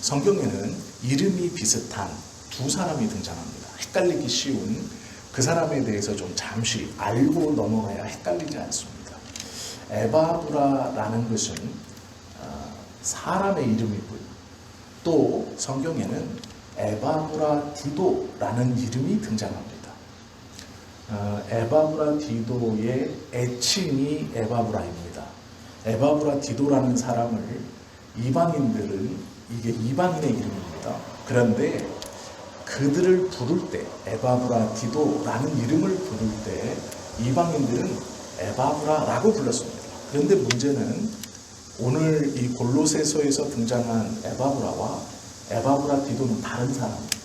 성경에는 이름이 비슷한 두 사람이 등장합니다. 헷갈리기 쉬운 그 사람에 대해서 좀 잠시 알고 넘어가야 헷갈리지 않습니다. 에바브라라는 것은 사람의 이름이고요. 또 성경에는 에바브라디도라는 이름이 등장합니다. 에바브라디도의 애칭이 에바브라입니다. 에바브라디도라는 사람을 이방인들은 이게 이방인의 이름입니다. 그런데 그들을 부를 때 에바브라디도라는 이름을 부를 때 이방인들은 에바브라라고 불렀습니다. 그런데 문제는 오늘 이 골로새서에서 등장한 에바브라와 에바브라디도는 다른 사람입니다.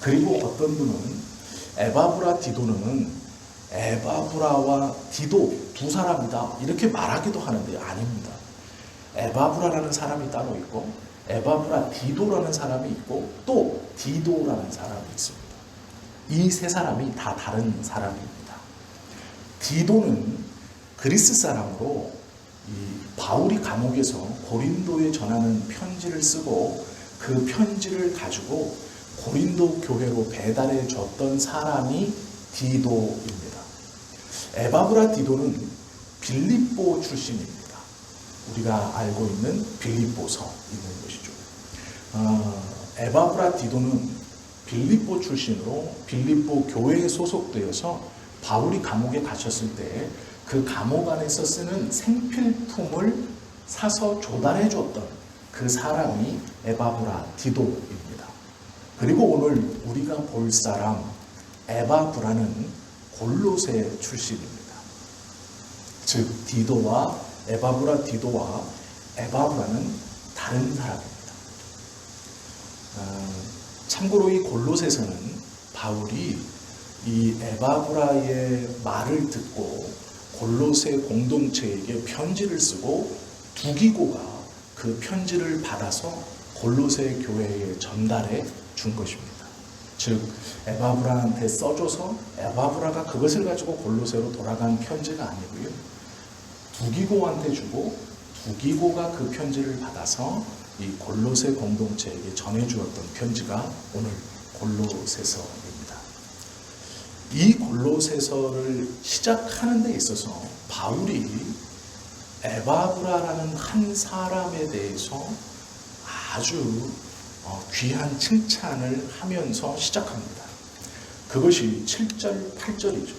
그리고 어떤 분은 에바브라디도는 에바브라와 디도 두 사람이다 이렇게 말하기도 하는데 아닙니다. 에바브라라는 사람이 따로 있고 에바브라디도라는 사람이 있고 또 디도라는 사람이 있습니다. 이 세 사람이 다 다른 사람입니다. 디도는 그리스 사람으로 이 바울이 감옥에서 고린도에 전하는 편지를 쓰고 그 편지를 가지고 고린도 교회로 배달해 줬던 사람이 디도입니다. 에바브라디도는 빌립보 출신입니다. 우리가 알고 있는 빌립보서 있는 것이죠. 에바브라디도는 빌립보 출신으로 빌립보 교회에 소속되어서 바울이 감옥에 갇혔을 때 그 감옥 안에서 쓰는 생필품을 사서 조달해 줬던 그 사람이 에바브라디도입니다. 그리고 오늘 우리가 볼 사람 에바브라는 골로새 출신입니다. 즉 디도와 에바브라디도와 에바브라는 다른 사람입니다. 참고로 이 골로새서는 바울이 이 에바브라의 말을 듣고 골로새 공동체에게 편지를 쓰고 두기고가 그 편지를 받아서 골로새 교회에 전달해 준 것입니다. 즉 에바브라한테 써줘서 에바브라가 그것을 가지고 골로새로 돌아간 편지가 아니고요. 두기고한테 주고 두기고가 그 편지를 받아서 이 골로새 공동체에게 전해주었던 편지가 오늘 골로새서입니다. 이 골로새서를 시작하는 데 있어서 바울이 에바브라라는 한 사람에 대해서 아주 귀한 칭찬을 하면서 시작합니다. 그것이 7절, 8절이죠.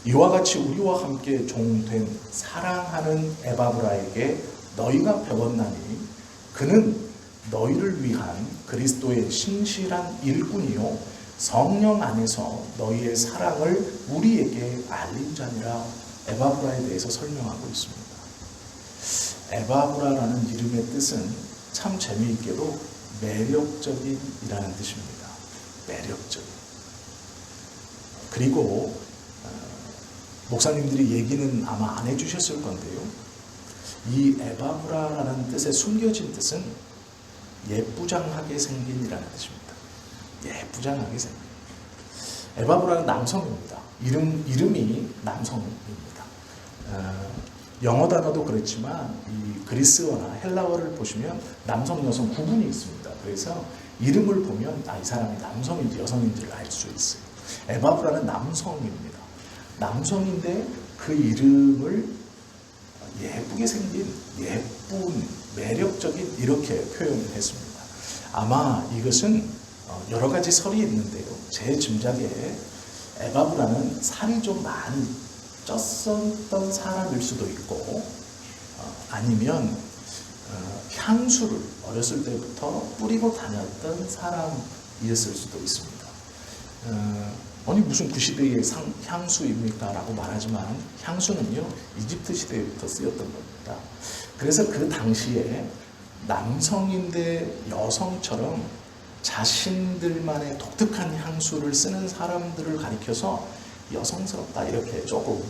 이와 같이 우리와 함께 종된 사랑하는 에바브라에게 너희가 배웠나니 그는 너희를 위한 그리스도의 신실한 일꾼이요 성령 안에서 너희의 사랑을 우리에게 알린 자니라. 에바브라에 대해서 설명하고 있습니다. 에바브라라는 이름의 뜻은 참 재미있게도 매력적인이라는 뜻입니다. 매력적인. 그리고 목사님들이 얘기는 아마 안 해주셨을 건데요. 이 에바브라라는 뜻의 숨겨진 뜻은 예쁘장하게 생긴이라는 뜻입니다. 예쁘장하게 생긴. 에바브라는 남성입니다. 이름이 남성입니다. 영어 단어도 그렇지만 이 그리스어나 헬라어를 보시면 남성, 여성 구분이 있습니다. 그래서 이름을 보면 이 사람이 남성인지 여성인지를 알 수 있어요. 에바브라는 남성입니다. 남성인데 그 이름을 예쁘게 생긴, 예쁜, 매력적인 이렇게 표현을 했습니다. 아마 이것은 여러 가지 설이 있는데요. 제 짐작에 에바브라는 살이 좀 많이 쪘었던 사람일 수도 있고 아니면 향수를 어렸을 때부터 뿌리고 다녔던 사람이었을 수도 있습니다. 아니 무슨 그 시대의 향수입니까? 라고 말하지만 향수는요 이집트 시대부터 쓰였던 겁니다. 그래서 그 당시에 남성인데 여성처럼 자신들만의 독특한 향수를 쓰는 사람들을 가리켜서 여성스럽다 이렇게 조금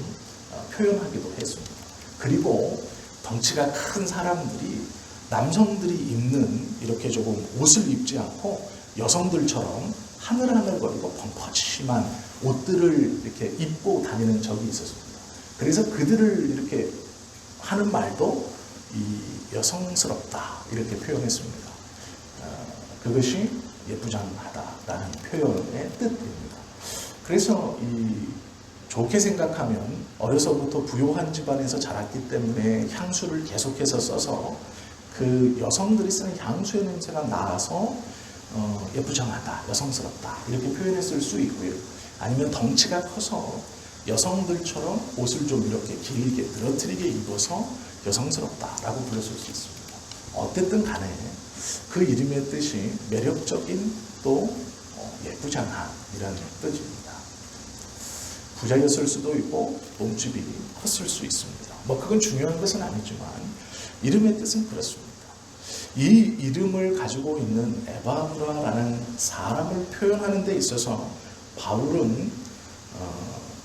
표현하기도 했습니다. 그리고 덩치가 큰 사람들이 남성들이 입는 이렇게 조금 옷을 입지 않고 여성들처럼 하늘하늘거리고 펑퍼짐한 옷들을 이렇게 입고 다니는 적이 있었습니다. 그래서 그들을 이렇게 하는 말도 이 여성스럽다 이렇게 표현했습니다. 그것이 예쁘장하다라는 표현의 뜻입니다. 그래서 좋게 생각하면 어려서부터 부유한 집안에서 자랐기 때문에 향수를 계속해서 써서 그 여성들이 쓰는 향수의 냄새가 나서 예쁘장하다, 여성스럽다 이렇게 표현했을 수 있고요. 아니면 덩치가 커서 여성들처럼 옷을 좀 이렇게 길게 늘어뜨리게 입어서 여성스럽다라고 불렀을 수 있습니다. 어쨌든 간에 그 이름의 뜻이 매력적인 또 예쁘장함이라는 뜻입니다. 부자였을 수도 있고 몸집이 컸을 수 있습니다. 그건 중요한 것은 아니지만 이름의 뜻은 그렇습니다. 이 이름을 가지고 있는 에바브라라는 사람을 표현하는 데 있어서 바울은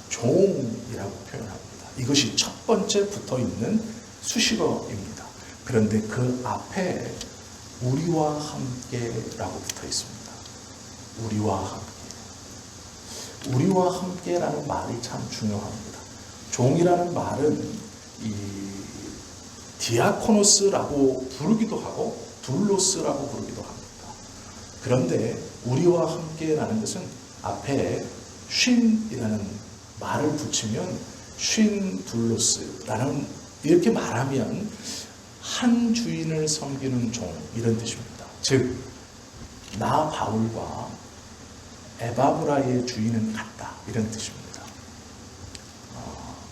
종이라고 표현합니다. 이것이 첫 번째 붙어 있는 수식어입니다. 그런데 그 앞에 우리와 함께라고 붙어 있습니다. 우리와 함께. 우리와 함께라는 말이 참 중요합니다. 종이라는 말은 이 디아코노스라고 부르기도 하고 둘로스라고 부르기도 합니다. 그런데 우리와 함께라는 것은 앞에 쉰이라는 말을 붙이면 쉰 둘로스라는 이렇게 말하면 한 주인을 섬기는 종 이런 뜻입니다. 즉 나 바울과 에바브라의 주인은 같다 이런 뜻입니다.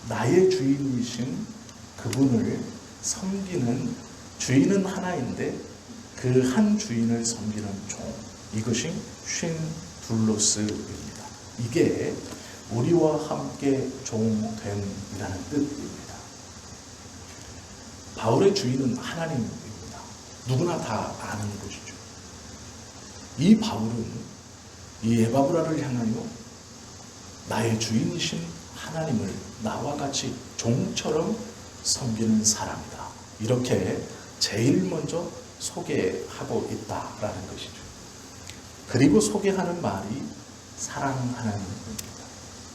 나의 주인이신 그분을 섬기는 주인은 하나인데 그 한 주인을 섬기는 종 이것이 쉰 둘로스입니다. 이게 우리와 함께 종됨이라는 뜻입니다. 바울의 주인은 하나님입니다. 누구나 다 아는 것이죠. 이 바울은 이 에바브라를 향하여 나의 주인이신 하나님을 나와 같이 종처럼 섬기는 사람이다. 이렇게 제일 먼저 소개하고 있다라는 것이죠. 그리고 소개하는 말이 사랑하나님입니다.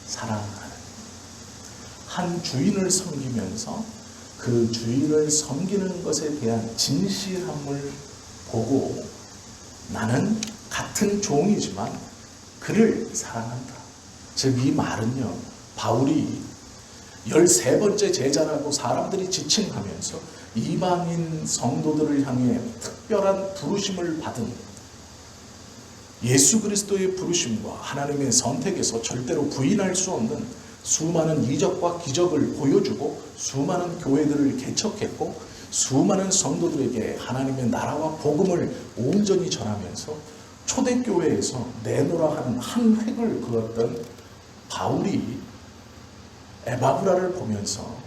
사랑하는 한 주인을 섬기면서 그 주인을 섬기는 것에 대한 진실함을 보고 나는 같은 종이지만 그를 사랑한다. 즉 이 말은요, 바울이 13번째 제자라고 사람들이 지칭하면서 이방인 성도들을 향해 특별한 부르심을 받은 예수 그리스도의 부르심과 하나님의 선택에서 절대로 부인할 수 없는 수많은 이적과 기적을 보여주고 수많은 교회들을 개척했고 수많은 성도들에게 하나님의 나라와 복음을 온전히 전하면서 초대교회에서 내노라 하는 한 획을 그었던 바울이 에바브라를 보면서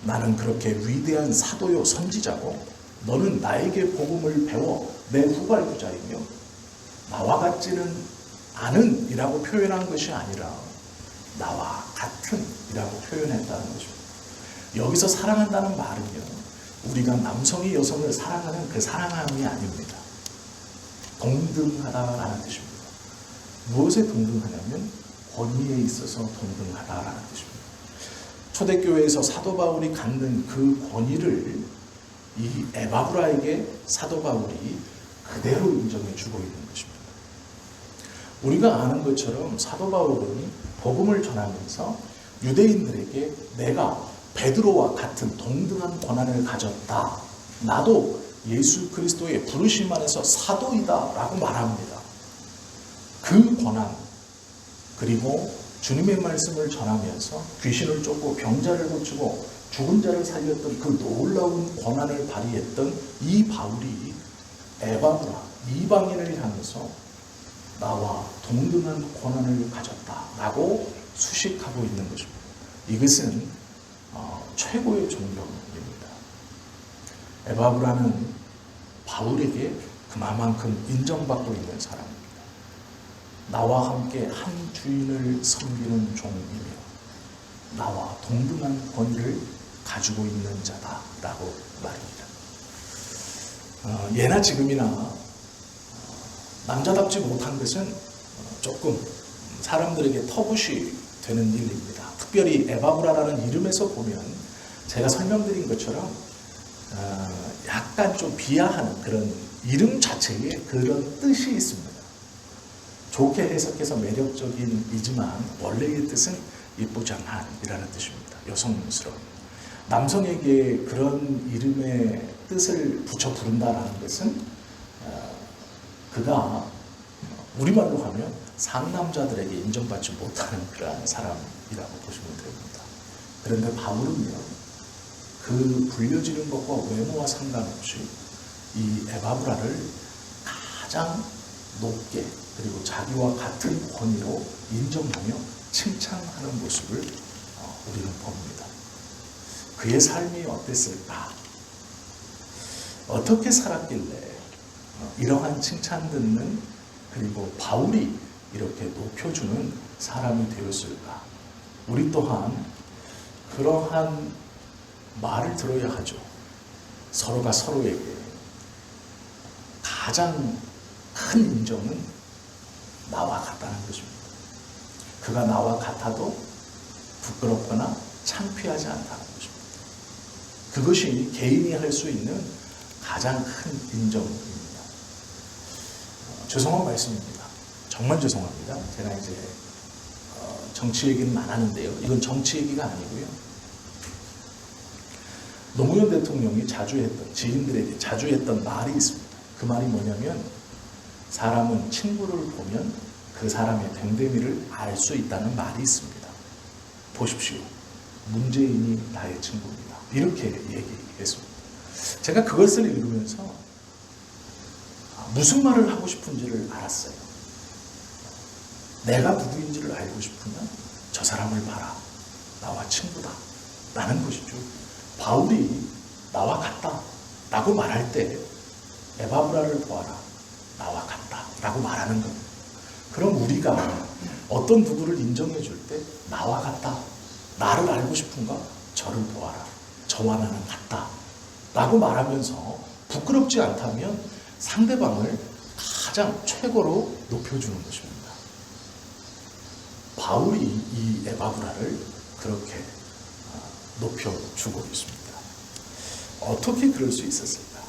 나는 그렇게 위대한 사도요 선지자고 너는 나에게 복음을 배워 내 후발주자이며 나와 같지는 않은 이라고 표현한 것이 아니라 나와 같은 이라고 표현했다는 것입니다. 여기서 사랑한다는 말은요, 우리가 남성이 여성을 사랑하는 그 사랑함이 아닙니다. 동등하다라는 뜻입니다. 무엇에 동등하냐면 권위에 있어서 동등하다라는 뜻입니다. 초대교회에서 사도 바울이 갖는 그 권위를 이 에바브라에게 사도 바울이 그대로 인정해 주고 있는 것입니다. 우리가 아는 것처럼 사도 바울은 복음을 전하면서 유대인들에게 내가 베드로와 같은 동등한 권한을 가졌다. 나도 예수 그리스도의 부르심 안에서 사도이다 라고 말합니다. 그 권한 그리고 주님의 말씀을 전하면서 귀신을 쫓고 병자를 고치고 죽은 자를 살렸던 그 놀라운 권한을 발휘했던 이 바울이 에바브라 이방인을 향해서 나와 동등한 권한을 가졌다라고 수식하고 있는 것입니다. 이것은 최고의 존경입니다. 에바브라는 바울에게 그만큼 인정받고 있는 사람입니다. 나와 함께 한 주인을 섬기는 종이며 나와 동등한 권위를 가지고 있는 자다라고 말입니다. 예나 지금이나 남자답지 못한 것은 조금 사람들에게 터부시 되는 일입니다. 특별히 에바브라라는 이름에서 보면 제가 설명드린 것처럼 약간 좀 비하하는 그런 이름 자체에 그런 뜻이 있습니다. 좋게 해석해서 매력적인 이지만 원래의 뜻은 이쁘장한이라는 뜻입니다. 여성스러운. 남성에게 그런 이름의 뜻을 붙여 부른다라는 것은 그가 우리말로 하면 상남자들에게 인정받지 못하는 그러한 사람이라고 보시면 됩니다. 그런데 바울은요, 그 불려지는 것과 외모와 상관없이 이 에바브라를 가장 높게 그리고 자기와 같은 권위로 인정하며 칭찬하는 모습을 우리는 봅니다. 그의 삶이 어땠을까? 어떻게 살았길래 이러한 칭찬 듣는 그리고 바울이 이렇게 높여주는 사람이 되었을까? 우리 또한 그러한 말을 들어야 하죠. 서로가 서로에게 가장 큰 인정은 나와 같다는 것입니다. 그가 나와 같아도 부끄럽거나 창피하지 않다는 것입니다. 그것이 개인이 할 수 있는 가장 큰 인정입니다. 죄송한 말씀입니다. 정말 죄송합니다. 제가 이제 정치 얘기는 안 하는데요. 이건 정치 얘기가 아니고요. 노무현 대통령이 자주 했던, 지인들에게 자주 했던 말이 있습니다. 그 말이 뭐냐면, 사람은 친구를 보면 그 사람의 댕댕이를 알 수 있다는 말이 있습니다. 보십시오. 문재인이 나의 친구입니다. 이렇게 얘기했습니다. 제가 그것을 읽으면서 무슨 말을 하고 싶은지를 알았어요. 내가 누구인지를 알고 싶으면 저 사람을 봐라. 나와 친구다. 라는 것이죠. 바울이 나와 같다 라고 말할 때 에바브라를 보아라. 나와 같다 라고 말하는 겁니다. 그럼 우리가 어떤 누구를 인정해 줄 때 나와 같다. 나를 알고 싶은가? 저를 보아라. 저와 나는 같다. 라고 말하면서 부끄럽지 않다면 상대방을 가장 최고로 높여주는 것입니다. 바울이 이 에바브라를 그렇게 높여주고 있습니다. 어떻게 그럴 수 있었을까?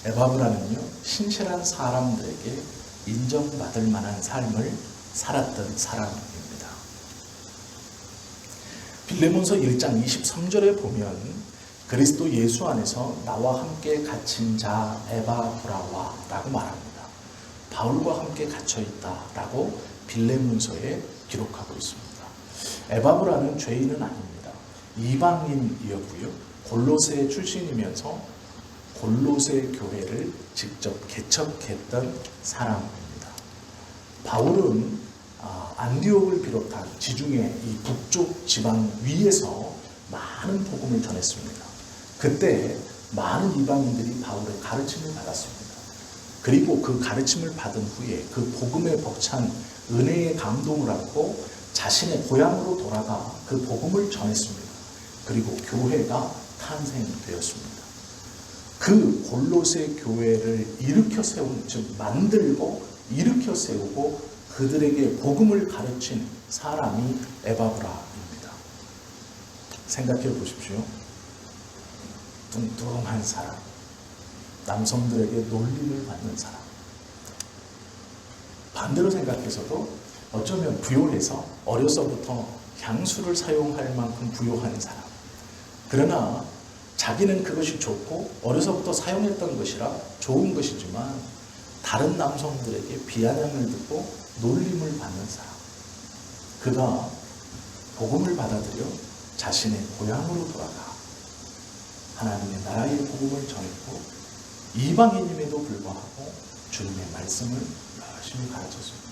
에바브라는요, 신실한 사람들에게 인정받을 만한 삶을 살았던 사람입니다. 빌레몬서 1장 23절에 보면 그리스도 예수 안에서 나와 함께 갇힌 자 에바브라와 라고 말합니다. 바울과 함께 갇혀있다 라고 빌레몬서에 기록하고 있습니다. 에바브라는 죄인은 아닙니다. 이방인이었고요. 골로새 출신이면서 골로새 교회를 직접 개척했던 사람입니다. 바울은 안디옥을 비롯한 지중해 이 북쪽 지방 위에서 많은 복음을 전했습니다. 그때 많은 이방인들이 바울의 가르침을 받았습니다. 그리고 그 가르침을 받은 후에 그 복음에 벅찬 은혜의 감동을 얻고 자신의 고향으로 돌아가 그 복음을 전했습니다. 그리고 교회가 탄생되었습니다. 그 골로새 교회를 일으켜 세운, 즉 만들고 일으켜 세우고 그들에게 복음을 가르친 사람이 에바브라입니다. 생각해 보십시오. 뚱뚱한 사람, 남성들에게 놀림을 받는 사람. 반대로 생각해서도 어쩌면 부요해서 어려서부터 향수를 사용할 만큼 부요한 사람. 그러나 자기는 그것이 좋고 어려서부터 사용했던 것이라 좋은 것이지만 다른 남성들에게 비아냥을 듣고 놀림을 받는 사람. 그가 복음을 받아들여 자신의 고향으로 돌아가 하나님의 나라의 복음을 전했고 이방인임에도 불구하고 주님의 말씀을 열심히 가르쳤습니다.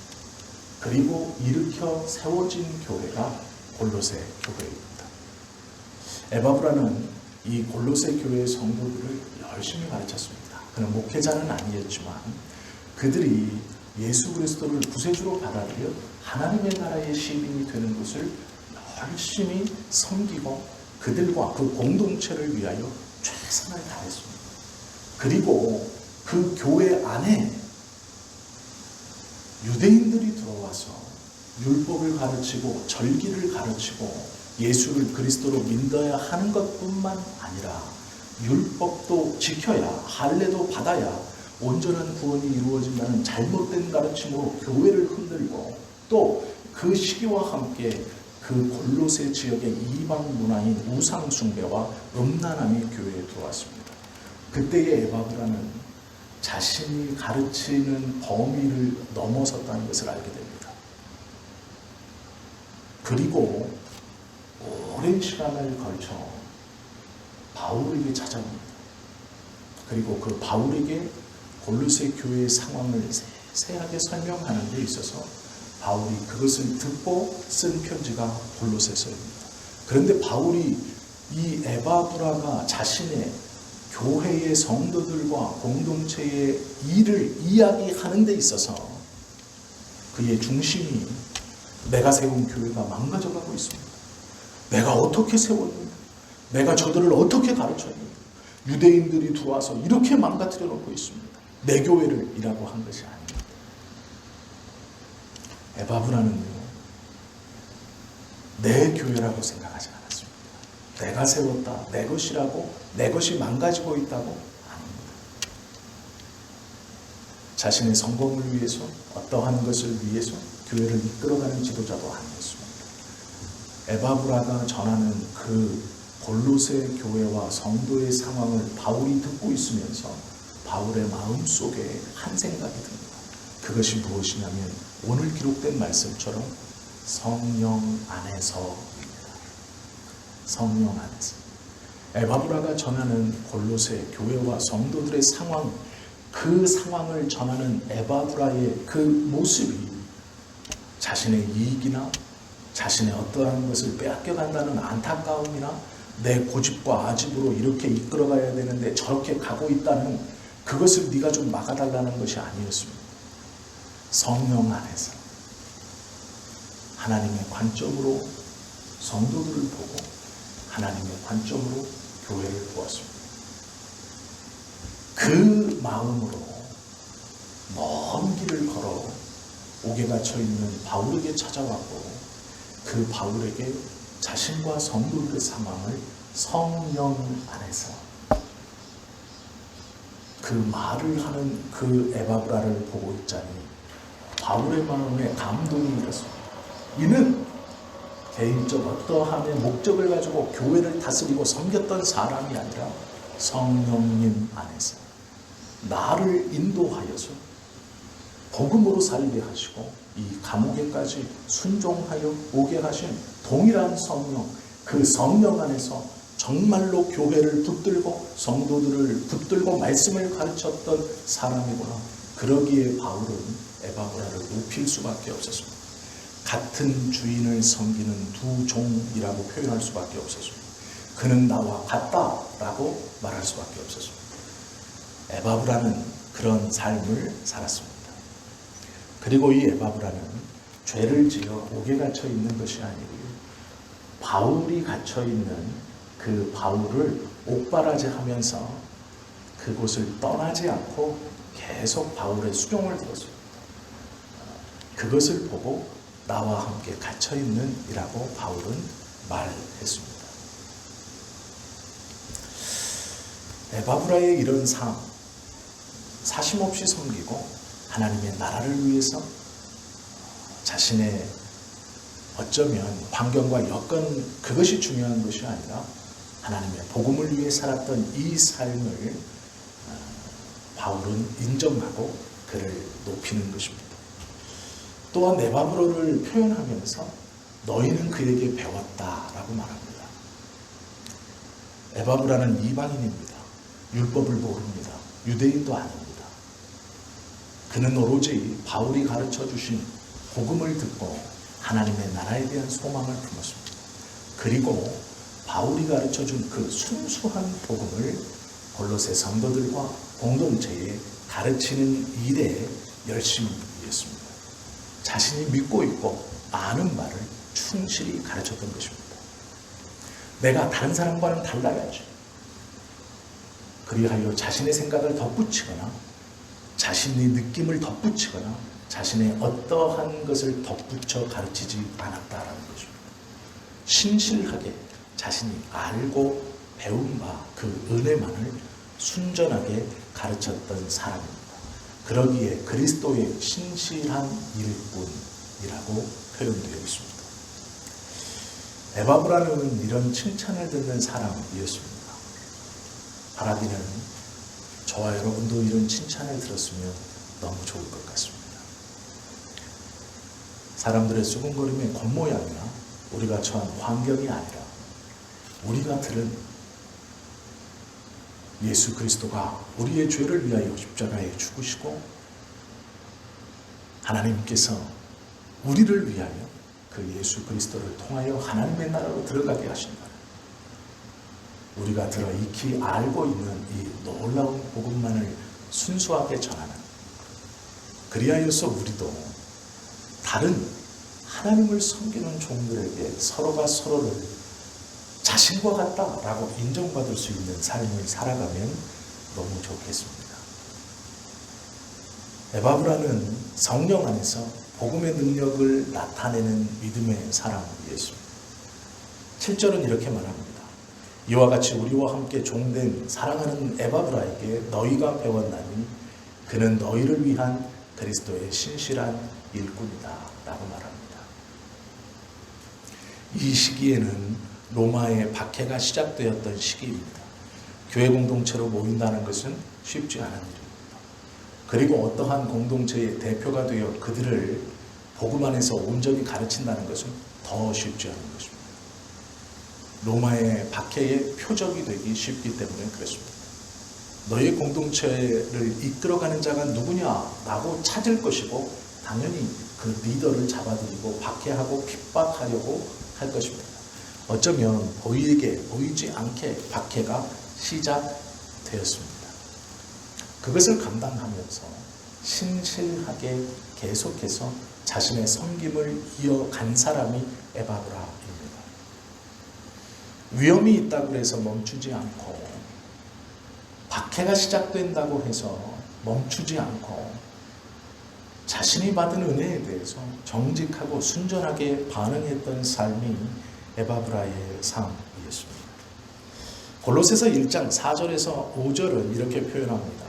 그리고 일으켜 세워진 교회가 골로새 교회입니다. 에바브라는 이 골로새 교회의 성도들을 열심히 가르쳤습니다. 그는 목회자는 아니었지만 그들이 예수 그리스도를 구세주로 받아들여 하나님의 나라의 시민이 되는 것을 열심히 섬기고 그들과 그 공동체를 위하여 최선을 다했습니다. 그리고 그 교회 안에 유대인들이 들어와서 율법을 가르치고 절기를 가르치고 예수를 그리스도로 믿어야 하는 것뿐만 아니라 율법도 지켜야 할례도 받아야 온전한 구원이 이루어진다는 잘못된 가르침으로 교회를 흔들고 또 그 시기와 함께 그 골로새 지역의 이방 문화인 우상 숭배와 음란함이 교회에 들어왔습니다. 그때의 에바브라는 자신이 가르치는 범위를 넘어섰다는 것을 알게 됩니다. 그리고 오랜 시간을 걸쳐 바울에게 찾아옵니다. 그리고 그 바울에게 골로새 교회의 상황을 세세하게 설명하는 데 있어서 바울이 그것을 듣고 쓴 편지가 골로새서입니다. 그런데 바울이 이 에바브라가 자신의 교회의 성도들과 공동체의 일을 이야기하는 데 있어서 그의 중심이 내가 세운 교회가 망가져가고 있습니다. 내가 어떻게 세웠는가? 내가 저들을 어떻게 가르쳤는가? 유대인들이 들어와서 이렇게 망가뜨려 놓고 있습니다. 내 교회를 이라고 한 것이 아닙니다. 에바브라는요, 내 교회라고 생각하지 않았습니다. 내가 세웠다, 내 것이라고, 내 것이 망가지고 있다고? 아닙니다. 자신의 성공을 위해서, 어떠한 것을 위해서 교회를 이끌어가는 지도자도 아니었습니다. 에바브라가 전하는 그 골로새 교회와 성도의 상황을 바울이 듣고 있으면서 바울의 마음속에 한 생각이 듭니다. 그것이 무엇이냐면 오늘 기록된 말씀처럼 성령 안에서입니다. 성령 안에서. 에바브라가 전하는 골로새 교회와 성도들의 상황, 그 상황을 전하는 에바브라의 그 모습이 자신의 이익이나 자신의 어떠한 것을 빼앗겨간다는 안타까움이나 내 고집과 아집으로 이렇게 이끌어가야 되는데 저렇게 가고 있다는 그것을 네가 좀 막아달라는 것이 아니었습니다. 성령 안에서 하나님의 관점으로 성도들을 보고 하나님의 관점으로 교회를 보았습니다. 그 마음으로 먼 길을 걸어 옥에 갇혀 있는 바울에게 찾아왔고 그 바울에게 자신과 성도들의 상황을 성령 안에서 그 말을 하는 그 에바브라를 보고 있자니 바울의 마음에 감동이 일었습니다. 이는 개인적 어떠함의 목적을 가지고 교회를 다스리고 섬겼던 사람이 아니라 성령님 안에서 나를 인도하여서 복음으로 살게 하시고 이 감옥에까지 순종하여 오게 하신 동일한 성령, 그 성령 안에서 정말로 교회를 붙들고 성도들을 붙들고 말씀을 가르쳤던 사람이구나. 그러기에 바울은 에바브라를 높일 수밖에 없었습니다. 같은 주인을 섬기는 두 종이라고 표현할 수밖에 없었습니다. 그는 나와 같다라고 말할 수밖에 없었습니다. 에바브라는 그런 삶을 살았습니다. 그리고 이 에바브라는 죄를 지어 옥에 갇혀 있는 것이 아니고요. 바울이 갇혀 있는 그 바울을 옥바라지하면서 그곳을 떠나지 않고 계속 바울의 수종을 들었습니다. 그것을 보고 나와 함께 갇혀있는 이라고 바울은 말했습니다. 에바브라의 이런 삶, 사심없이 섬기고 하나님의 나라를 위해서 자신의 어쩌면 환경과 여건 그것이 중요한 것이 아니라 하나님의 복음을 위해 살았던 이 삶을 바울은 인정하고 그를 높이는 것입니다. 또한 에바브라를 표현하면서 너희는 그에게 배웠다라고 말합니다. 에바브라는 이방인입니다. 율법을 모릅니다. 유대인도 아닙니다. 그는 오로지 바울이 가르쳐 주신 복음을 듣고 하나님의 나라에 대한 소망을 품었습니다. 그리고 바울이 가르쳐 준 그 순수한 복음을 골로새 성도들과 공동체에 가르치는 일에 열심히 했습니다. 자신이 믿고 있고 아는 말을 충실히 가르쳤던 것입니다. 내가 다른 사람과는 달라야지. 그리하여 자신의 생각을 덧붙이거나 자신의 느낌을 덧붙이거나 자신의 어떠한 것을 덧붙여 가르치지 않았다라는 것입니다. 신실하게 자신이 알고 배운 바 그 은혜만을 순전하게 가르쳤던 사람입니다. 그러기에 그리스도의 신실한 일꾼이라고 표현되어 있습니다. 에바브라는 이런 칭찬을 듣는 사람이었습니다. 바라기는 저와 여러분도 이런 칭찬을 들었으면 너무 좋을 것 같습니다. 사람들의 수군거림의 겉모양이나 우리가 처한 환경이 아니라 우리가 들은 예수 그리스도가 우리의 죄를 위하여 십자가에 죽으시고 하나님께서 우리를 위하여 그 예수 그리스도를 통하여 하나님의 나라로 들어가게 하신다. 우리가 들어 익히 알고 있는 이 놀라운 복음만을 순수하게 전하는, 그리하여서 우리도 다른 하나님을 섬기는 종들에게 서로가 서로를 자신과 같다라고 인정받을 수 있는 삶을 살아가면 너무 좋겠습니다. 에바브라는 성령 안에서 복음의 능력을 나타내는 믿음의 사람이었습니다. 7절은 이렇게 말합니다. 이와 같이 우리와 함께 종된 사랑하는 에바브라에게 너희가 배웠나니 그는 너희를 위한 그리스도의 신실한 일꾼이다 라고 말합니다. 이 시기에는 로마의 박해가 시작되었던 시기입니다. 교회 공동체로 모인다는 것은 쉽지 않은 일입니다. 그리고 어떠한 공동체의 대표가 되어 그들을 복음 안에서 온전히 가르친다는 것은 더 쉽지 않은 것입니다. 로마의 박해의 표적이 되기 쉽기 때문에 그렇습니다. 너희 공동체를 이끌어가는 자가 누구냐라고 찾을 것이고 당연히 그 리더를 잡아들이고 박해하고 핍박하려고 할 것입니다. 어쩌면 보이지 않게 박해가 시작되었습니다. 그것을 감당하면서 신실하게 계속해서 자신의 섬김을 이어간 사람이 에바브라입니다. 위험이 있다고 해서 멈추지 않고 박해가 시작된다고 해서 멈추지 않고 자신이 받은 은혜에 대해서 정직하고 순전하게 반응했던 삶이 에바브라의 삶이었습니다. 골로새서 1장 4절에서 5절은 이렇게 표현합니다.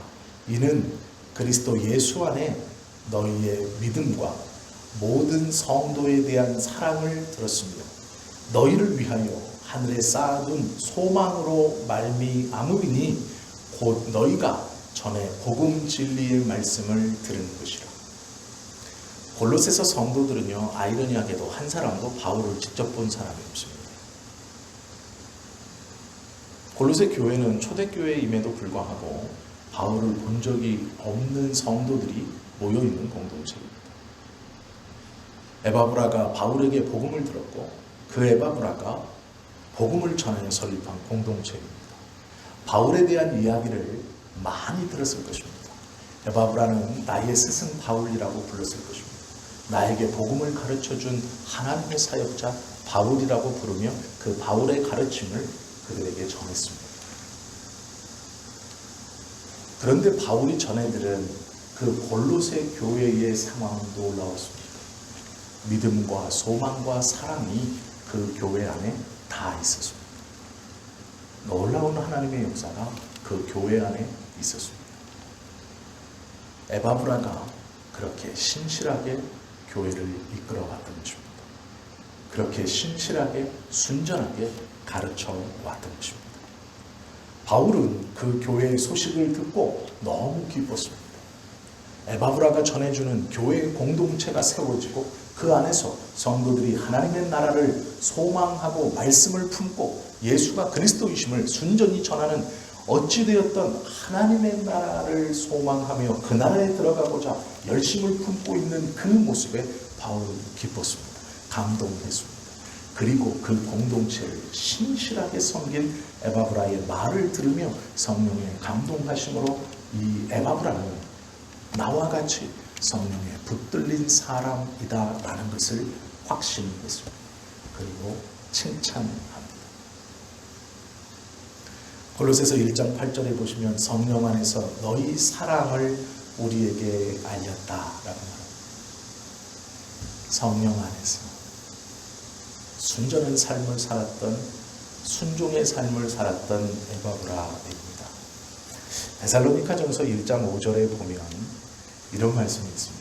이는 그리스도 예수 안에 너희의 믿음과 모든 성도에 대한 사랑을 들었으며 너희를 위하여 하늘에 쌓아둔 소망으로 말미암으리니 곧 너희가 전에 복음 진리의 말씀을 들은 것이라. 골로새서 성도들은요, 아이러니하게도 한 사람도 바울을 직접 본 사람이 없습니다. 골로새 교회는 초대교회임에도 불구하고 바울을 본 적이 없는 성도들이 모여있는 공동체입니다. 에바브라가 바울에게 복음을 들었고 그 에바브라가 복음을 전하여 설립한 공동체입니다. 바울에 대한 이야기를 많이 들었을 것입니다. 에바브라는 나의 스승 바울이라고 불렀을 것입니다. 나에게 복음을 가르쳐준 하나님의 사역자 바울이라고 부르며 그 바울의 가르침을 그들에게 전했습니다. 그런데 바울이 전해들은 그 골로새 교회의 상황은 놀라웠습니다. 믿음과 소망과 사랑이 그 교회 안에 다 있었습니다. 놀라운 하나님의 역사가 그 교회 안에 있었습니다. 에바브라가 그렇게 신실하게 교회를 이끌어왔던 것입니다. 그렇게 신실하게 순전하게 가르쳐 왔던 것입니다. 바울은 그 교회의 소식을 듣고 너무 기뻤습니다. 에바브라가 전해주는 교회의 공동체가 세워지고 그 안에서 성도들이 하나님의 나라를 소망하고 말씀을 품고 예수가 그리스도이심을 순전히 전하는 어찌되었던 하나님의 나라를 소망하며 그 나라에 들어가고자 열심을 품고 있는 그 모습에 바울은 기뻤습니다. 감동했습니다. 그리고 그 공동체를 신실하게 섬긴 에바브라의 말을 들으며 성령의 감동하심으로 이 에바브라는 나와 같이 성령에 붙들린 사람이다라는 것을 확신했습니다. 그리고 칭찬합니다. 골로새서 1장 8절에 보시면 성령 안에서 너희 사랑을 우리에게 알렸다라고 말합니다. 성령 안에서 순전한 삶을 살았던, 순종의 삶을 살았던 에바브라입니다. 데살로니가전서 1장 5절에 보면 이런 말씀이 있습니다.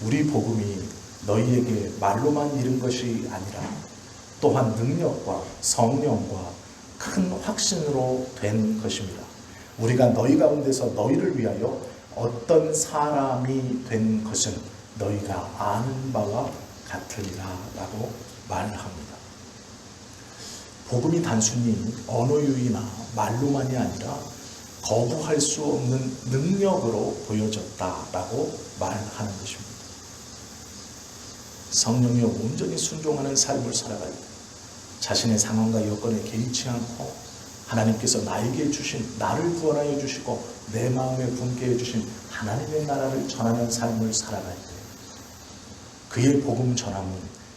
우리 복음이 너희에게 말로만 이른 것이 아니라 또한 능력과 성령과 큰 확신으로 된 것입니다. 우리가 너희 가운데서 너희를 위하여 어떤 사람이 된 것은 너희가 아는 바와 같으리라 라고 말합니다. 복음이 단순히 언어유희나 말로만이 아니라 거부할 수 없는 능력으로 보여졌다라고 말하는 것입니다. 성령에 온전히 순종하는 삶을 살아갈 때 자신의 상황과 여건에 개의치 않고 하나님께서 나에게 주신, 나를 구원하여 주시고 내 마음에 품게 해주신 하나님의 나라를 전하는 삶을 살아갈 때 그의 복음 전함은,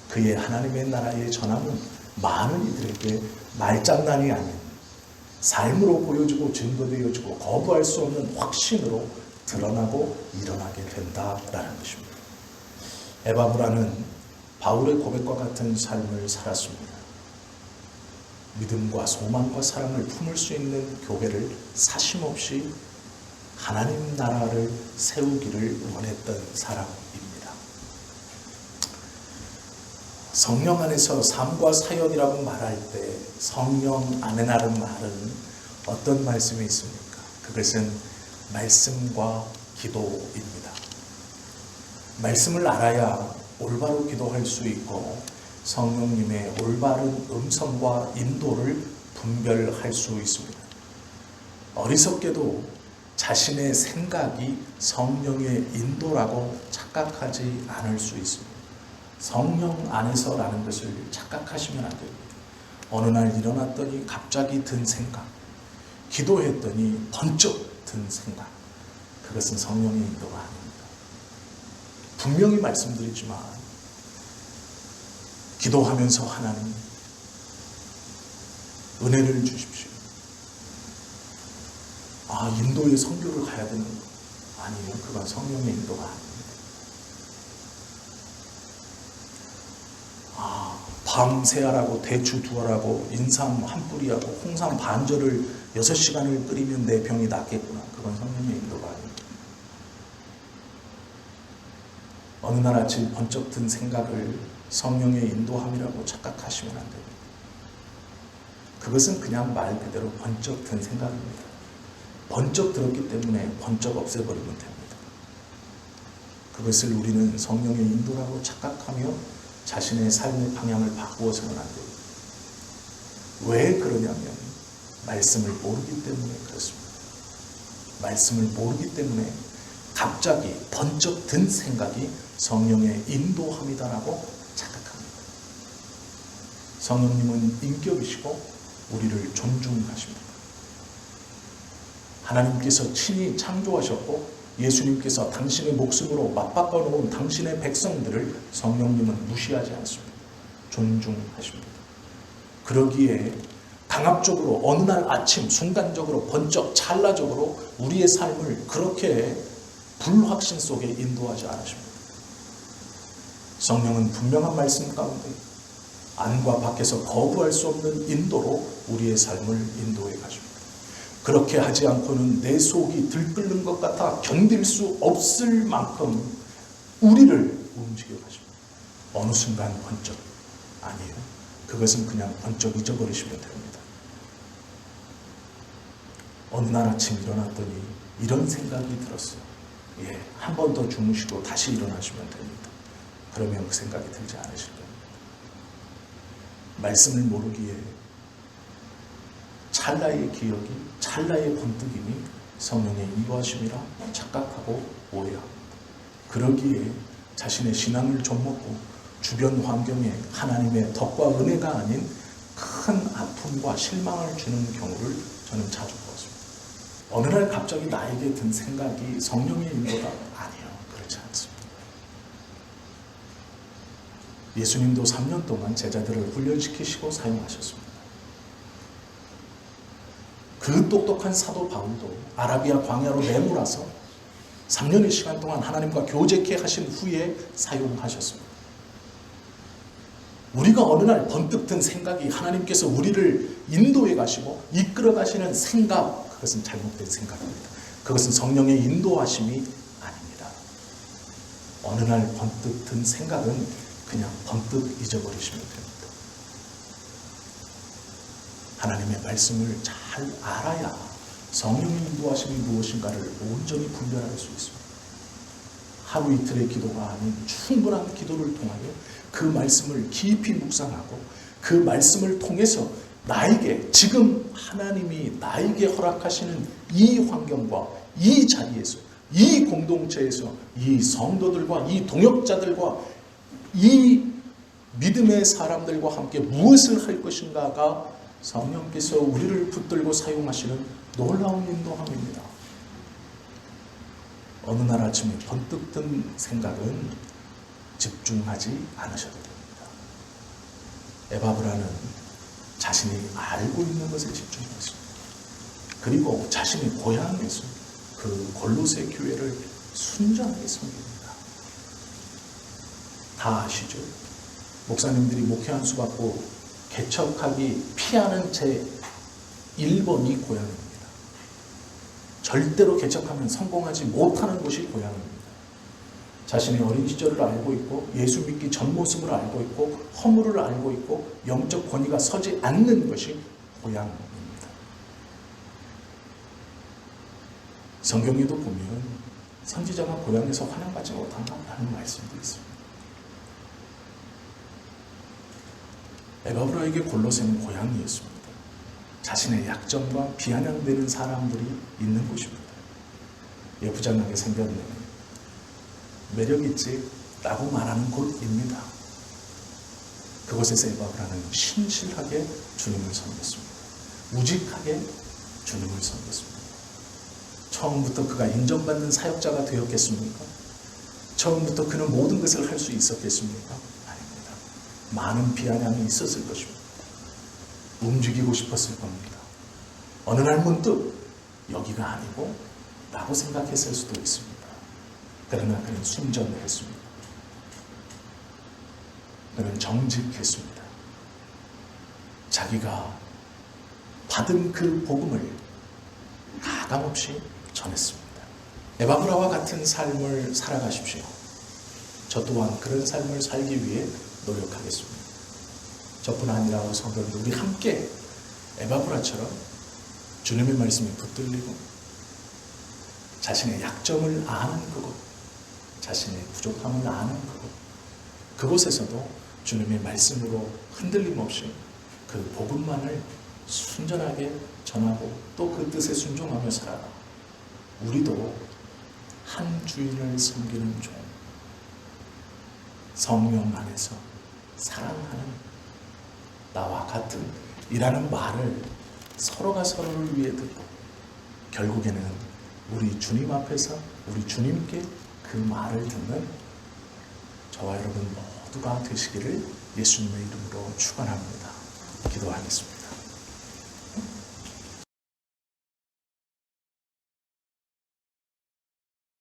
그의 하나님의 나라의 전함은 많은 이들에게 말장난이 아닌 삶으로 보여주고 증거되어지고 거부할 수 없는 확신으로 드러나고 일어나게 된다라는 것입니다. 에바브라는 바울의 고백과 같은 삶을 살았습니다. 믿음과 소망과 사랑을 품을 수 있는 교회를 사심없이 하나님 나라를 세우기를 원했던 사람입니다. 성령 안에서 삶과 사역이라고 말할 때 성령 안에라는 말은 어떤 말씀이 있습니까? 그것은 말씀과 기도입니다. 말씀을 알아야 올바로 기도할 수 있고 성령님의 올바른 음성과 인도를 분별할 수 있습니다. 어리석게도 자신의 생각이 성령의 인도라고 착각하지 않을 수 있습니다. 성령 안에서라는 것을 착각하시면 안 됩니다. 어느 날 일어났더니 갑자기 든 생각, 기도했더니 번쩍 든 생각, 그것은 성령의 인도가 아닙니다. 분명히 말씀드리지만 기도하면서 하나님 은혜를 주십시오. 인도의 선교를 가야 되는 거 아니에요. 그건 성령의 인도가 아닙니다. 밤새하라고 대추 두어라고 인삼 한 뿌리하고 홍삼 반절을 6시간을 끓이면 내 병이 낫겠구나. 그건 성령의 인도가 아닙니다. 어느 날 아침 번쩍 든 생각을 성령의 인도함이라고 착각하시면 안 됩니다. 그것은 그냥 말 그대로 번쩍 든 생각입니다. 번쩍 들었기 때문에 번쩍 없애버리면 됩니다. 그것을 우리는 성령의 인도라고 착각하며 자신의 삶의 방향을 바꾸어서는 안 됩니다. 왜 그러냐면 말씀을 모르기 때문에 그렇습니다. 말씀을 모르기 때문에 갑자기 번쩍 든 생각이 성령의 인도함이다라고 착각합니다. 성령님은 인격이시고 우리를 존중하십니다. 하나님께서 친히 창조하셨고 예수님께서 당신의 목숨으로 맞바꿔 놓은 당신의 백성들을 성령님은 무시하지 않습니다. 존중하십니다. 그러기에 강압적으로 어느 날 아침 순간적으로 번쩍 찰나적으로 우리의 삶을 그렇게 불확신 속에 인도하지 않으십니다. 성령은 분명한 말씀 가운데 안과 밖에서 거부할 수 없는 인도로 우리의 삶을 인도해 가십니다. 그렇게 하지 않고는 내 속이 들끓는 것 같아 견딜 수 없을 만큼 우리를 움직여 가십니다. 어느 순간 번쩍, 아니에요. 그것은 그냥 번쩍 잊어버리시면 됩니다. 어느 날 아침 일어났더니 이런 생각이 들었어요. 한 번 더 주무시고 다시 일어나시면 됩니다. 그러면 그 생각이 들지 않으실 겁니다. 말씀을 모르기에 찰나의 기억이, 찰나의 번뜩임이 성령의 인도하심이라 착각하고 오해합니다. 그러기에 자신의 신앙을 좀먹고 주변 환경에 하나님의 덕과 은혜가 아닌 큰 아픔과 실망을 주는 경우를 저는 자주 보았습니다. 어느 날 갑자기 나에게 든 생각이 성령의 인도다? 아니요, 그렇지 않습니다. 예수님도 3년 동안 제자들을 훈련시키시고 사용하셨습니다. 그 똑똑한 사도 바울도 아라비아 광야로 내몰아서 3년의 시간 동안 하나님과 교제케 하신 후에 사용하셨습니다. 우리가 어느 날 번뜩 든 생각이 하나님께서 우리를 인도해 가시고 이끌어 가시는 생각, 그것은 잘못된 생각입니다. 그것은 성령의 인도하심이 아닙니다. 어느 날 번뜩 든 생각은 그냥 번뜩 잊어버리시면 됩니다. 하나님의 말씀을 잘 알아야 성령의 인도하심이 무엇인가를 온전히 분별할 수 있습니다. 하루 이틀의 기도가 아닌 충분한 기도를 통하여 그 말씀을 깊이 묵상하고 그 말씀을 통해서 나에게 지금 하나님이 나에게 허락하시는 이 환경과 이 자리에서 이 공동체에서 이 성도들과 이 동역자들과 이 믿음의 사람들과 함께 무엇을 할 것인가가 성령께서 우리를 붙들고 사용하시는 놀라운 인도함입니다. 어느 날 아침에 번뜩 든 생각은 집중하지 않으셔도 됩니다. 에바브라는 자신이 알고 있는 것에 집중했습니다. 그리고 자신의 고향에서 그 골로새 교회를 순전하게 섬깁니다. 다 아시죠? 목사님들이 목회 한 수 받고 개척하기 피하는 제 1번이 고향입니다. 절대로 개척하면 성공하지 못하는 곳이 고향입니다. 자신의 어린 시절을 알고 있고 예수 믿기 전 모습을 알고 있고 허물을 알고 있고 영적 권위가 서지 않는 것이 고향입니다. 성경에도 보면 선지자가 고향에서 환영받지 못한다는 말씀도 있습니다. 에바브라에게 골로새는 고향이었습니다. 자신의 약점과 비아냥되는 사람들이 있는 곳입니다. 예부장하게 생겼네, 매력있지 라고 말하는 곳입니다. 그곳에서 에바브라는 신실하게 주님을 섬겼습니다. 우직하게 주님을 섬겼습니다. 처음부터 그가 인정받는 사역자가 되었겠습니까? 처음부터 그는 모든 것을 할 수 있었겠습니까? 아닙니다. 많은 비아냥이 있었을 것입니다. 움직이고 싶었을 겁니다. 어느 날 문득 여기가 아니고 라고 생각했을 수도 있습니다. 그러나 그는 순전했습니다. 그는 정직했습니다. 자기가 받은 그 복음을 가감없이 전했습니다. 에바브라와 같은 삶을 살아가십시오. 저 또한 그런 삶을 살기 위해 노력하겠습니다. 저뿐 아니라 성도들 우리 함께 에바브라처럼 주님의 말씀에 붙들리고 자신의 약점을 아는 그곳, 자신의 부족함을 아는 그곳에서도 주님의 말씀으로 흔들림 없이 그 복음만을 순전하게 전하고 또 그 뜻에 순종하며 살아가. 우리도 한 주인을 섬기는 종, 성령 안에서 사랑하는 나와 같은 이라는 말을 서로가 서로를 위해 듣고 결국에는 우리 주님 앞에서 우리 주님께 그 말을 듣는 저와 여러분 모두가 되시기를 예수님의 이름으로 축원합니다. 기도하겠습니다.